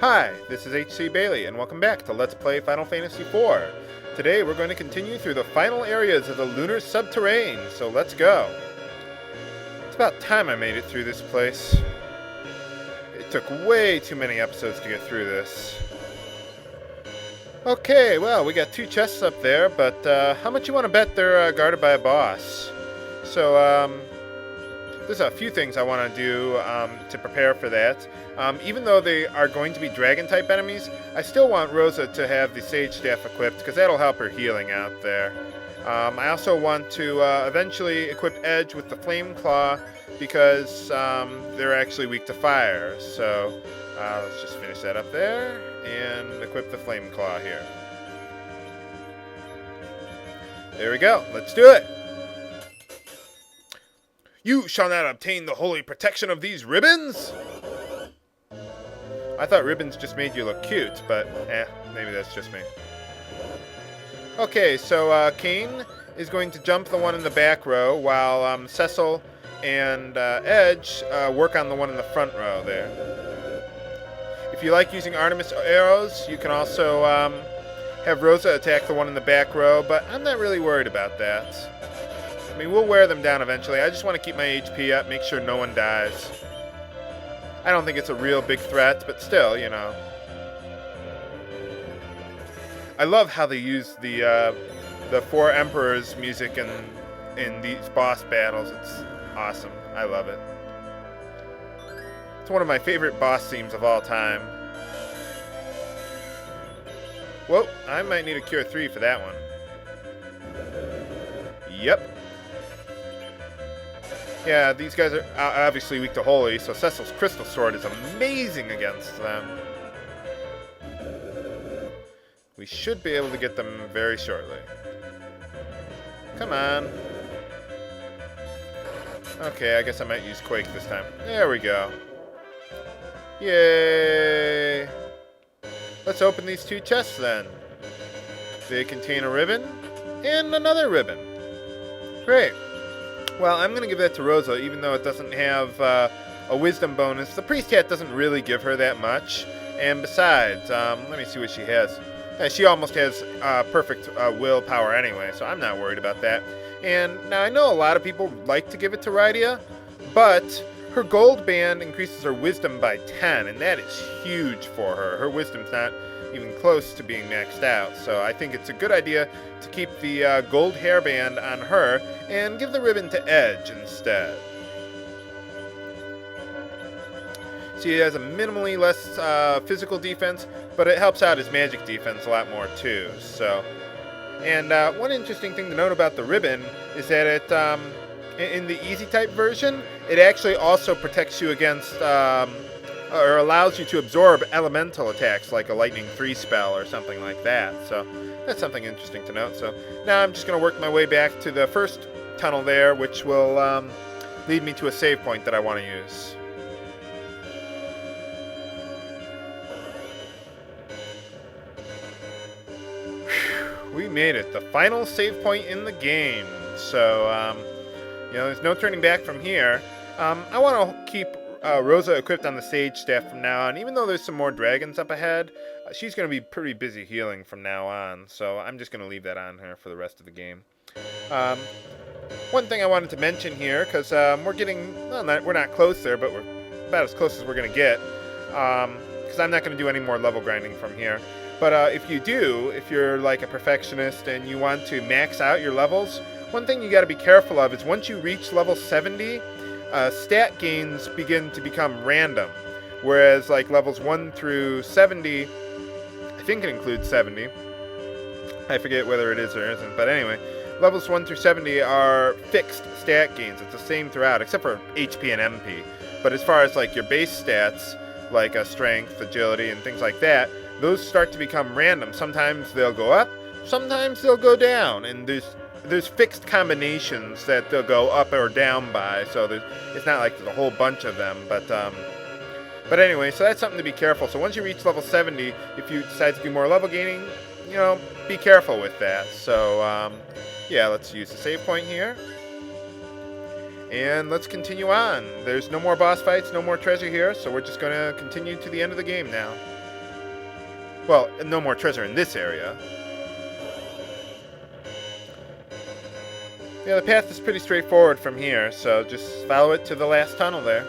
Hi, this is HC Bailey, and welcome back to Let's Play Final Fantasy IV. Today we're going to continue through the final areas of the Lunar subterrane, so let's go. It's about time I made it through this place. It took way too many episodes to get through this. Okay, well, we got two chests up there, but how much you want to bet they're guarded by a boss? So, there's a few things I want to do to prepare for that. Even though they are going to be dragon-type enemies, I still want Rosa to have the Sage Staff equipped, because that'll help her healing out there. I also want to eventually equip Edge with the Flame Claw, because they're actually weak to fire. So, let's just finish that up there, and equip the Flame Claw here. There we go, let's do it! You shall not obtain the holy protection of these ribbons? I thought ribbons just made you look cute, but maybe that's just me. Okay, so Kane is going to jump the one in the back row while Cecil and Edge work on the one in the front row there. If you like using Artemis arrows, you can also have Rosa attack the one in the back row, but I'm not really worried about that. I mean, we'll wear them down eventually. I just want to keep my HP up, make sure no one dies. I don't think it's a real big threat, but still, you know. I love how they use the Four Emperors music in these boss battles. It's awesome. I love it. It's one of my favorite boss themes of all time. Whoa, I might need a Cure 3 for that one. Yep. Yeah, these guys are obviously weak to Holy, so Cecil's Crystal Sword is amazing against them. We should be able to get them very shortly. Come on. Okay, I guess I might use Quake this time. There we go. Yay! Let's open these two chests then. They contain a ribbon and another ribbon. Great. Well, I'm going to give that to Rosa, even though it doesn't have a wisdom bonus. The priest hat doesn't really give her that much. And besides, let me see what she has. She almost has perfect willpower anyway, so I'm not worried about that. And now I know a lot of people like to give it to Rydia, but her gold band increases her wisdom by 10, and that is huge for her. Her wisdom's not even close to being maxed out, so I think it's a good idea to keep the gold hairband on her and give the ribbon to Edge instead. See, he has a minimally less physical defense, but it helps out his magic defense a lot more too. So, and one interesting thing to note about the ribbon is that it, in the easy type version, it actually also protects you against or allows you to absorb elemental attacks like a Lightning 3 spell or something like that. So that's something interesting to note. So now I'm just going to work my way back to the first tunnel there, which will lead me to a save point that I want to use. Whew, we made it. The final save point in the game. So, you know, there's no turning back from here. I want to keep Rosa equipped on the Sage Staff from now on. Even though there's some more dragons up ahead, she's going to be pretty busy healing from now on, so I'm just going to leave that on her for the rest of the game. One thing I wanted to mention here, because we're getting, well, we're not close there, but we're about as close as we're going to get, because I'm not going to do any more level grinding from here. But if you do, if you're like a perfectionist and you want to max out your levels, one thing you got to be careful of is once you reach level 70, stat gains begin to become random, whereas like levels 1 through 70, I think it includes 70, I forget whether it is or isn't, but anyway, levels 1 through 70 are fixed stat gains. It's the same throughout, except for HP and MP, but as far as like your base stats, like strength, agility, and things like that, those start to become random. Sometimes they'll go up, sometimes they'll go down, and there's fixed combinations that they'll go up or down by, so it's not like there's a whole bunch of them, but anyway, so that's something to be careful. So once you reach level 70, if you decide to do more level gaining, you know, be careful with that. So, yeah, let's use the save point here, and let's continue on. There's no more boss fights, no more treasure here, so we're just going to continue to the end of the game now. Well, no more treasure in this area. Yeah, the path is pretty straightforward from here, so just follow it to the last tunnel there.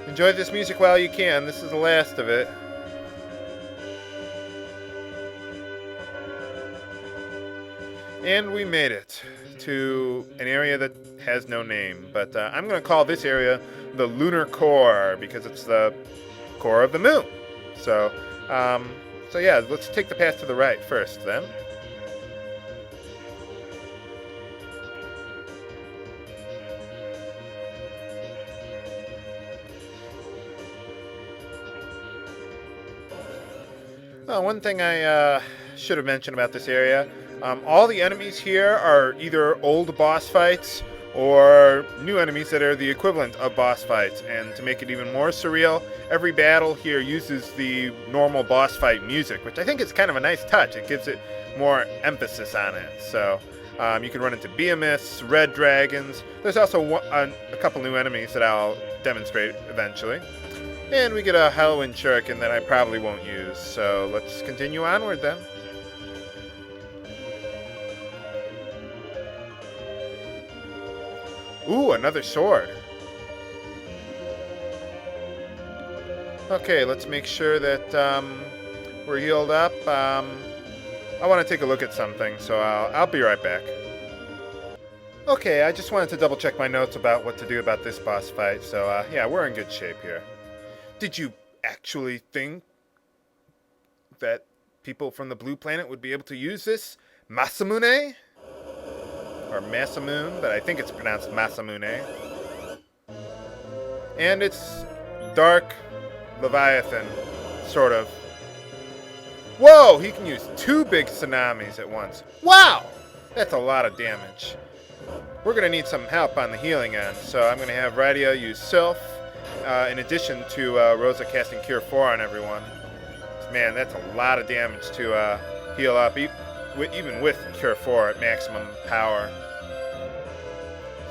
Enjoy this music while you can. This is the last of it. And we made it to an area that has no name, but I'm going to call this area the Lunar Core because it's the core of the moon. So yeah, let's take the path to the right first, then. One thing I should have mentioned about this area, all the enemies here are either old boss fights or new enemies that are the equivalent of boss fights. And to make it even more surreal, every battle here uses the normal boss fight music, which I think is kind of a nice touch. It gives it more emphasis on it. So you can run into behemoths, red dragons. There's also a couple new enemies that I'll demonstrate eventually. And we get a Halloween shuriken that I probably won't use. So let's continue onward then. Ooh, another sword. Okay, let's make sure that we're healed up. I want to take a look at something, so I'll be right back. Okay, I just wanted to double check my notes about what to do about this boss fight, so yeah, we're in good shape here. Did you actually think that people from the blue planet would be able to use this Masamune? Or Masamune, but I think it's pronounced Masamune. And it's Dark Leviathan, sort of. Whoa, he can use 2 big tsunamis at once. Wow, that's a lot of damage. We're going to need some help on the healing end, so I'm going to have Radia use Sylph, in addition to Rosa casting Cure 4 on everyone. Man, that's a lot of damage to heal up, even with Cure 4 at maximum power.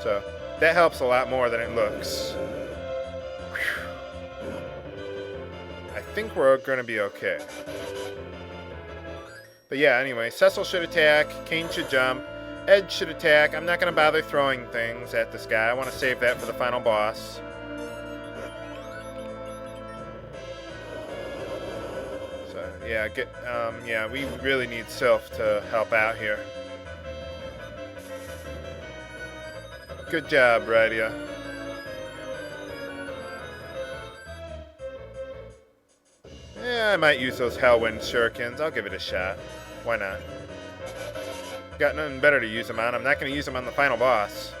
So that helps a lot more than it looks. Whew. I think we're going to be okay. But yeah, anyway, Cecil should attack, Kane should jump, Ed should attack. I'm not going to bother throwing things at this guy. I want to save that for the final boss. Yeah, we really need Sylph to help out here. Good job, Radia. Yeah, I might use those Hellwind Shurikens. I'll give it a shot. Why not? Got nothing better to use them on. I'm not going to use them on the final boss.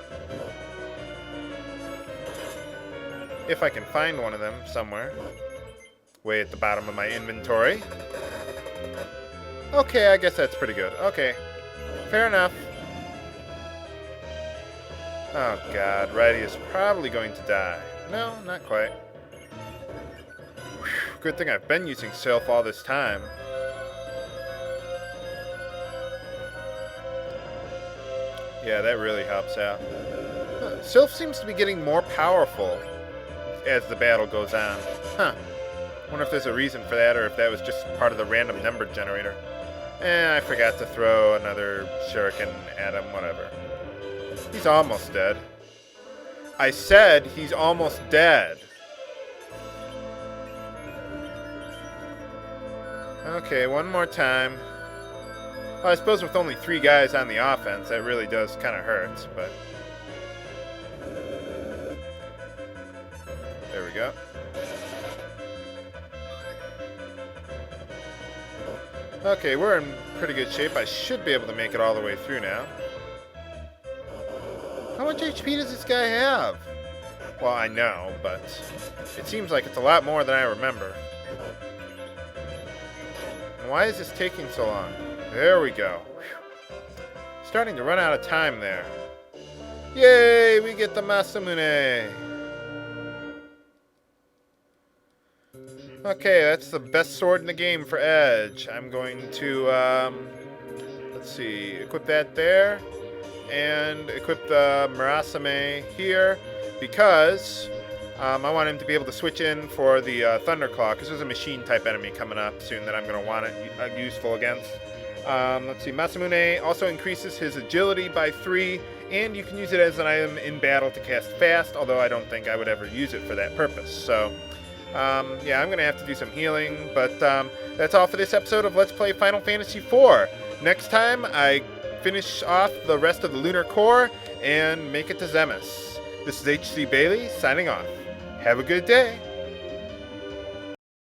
If I can find one of them somewhere. Way at the bottom of my inventory. Okay, I guess that's pretty good. Okay, fair enough. Oh god, Radia is probably going to die. No, not quite. Whew, good thing I've been using Sylph all this time. Yeah, that really helps out. Sylph seems to be getting more powerful as the battle goes on. Huh. Wonder if there's a reason for that, or if that was just part of the random number generator. I forgot to throw another shuriken at him, whatever. He's almost dead. I said he's almost dead. Okay, one more time. Well, I suppose with only 3 guys on the offense, that really does kind of hurt, but... There we go. Okay, we're in pretty good shape. I should be able to make it all the way through now. How much HP does this guy have? Well, I know, but it seems like it's a lot more than I remember. And why is this taking so long? There we go. Whew. Starting to run out of time there. Yay, we get the Masamune. Okay, that's the best sword in the game for Edge. I'm going to, let's see, equip that there, and equip the Murasame here, because I want him to be able to switch in for the Thunderclaw, because there's a machine-type enemy coming up soon that I'm going to want it useful against. Let's see, Masamune also increases his agility by 3, and you can use it as an item in battle to cast fast, although I don't think I would ever use it for that purpose. So, yeah, I'm going to have to do some healing, but that's all for this episode of Let's Play Final Fantasy IV. Next time, I finish off the rest of the Lunar Core and make it to Zemus. This is HC Bailey, signing off. Have a good day.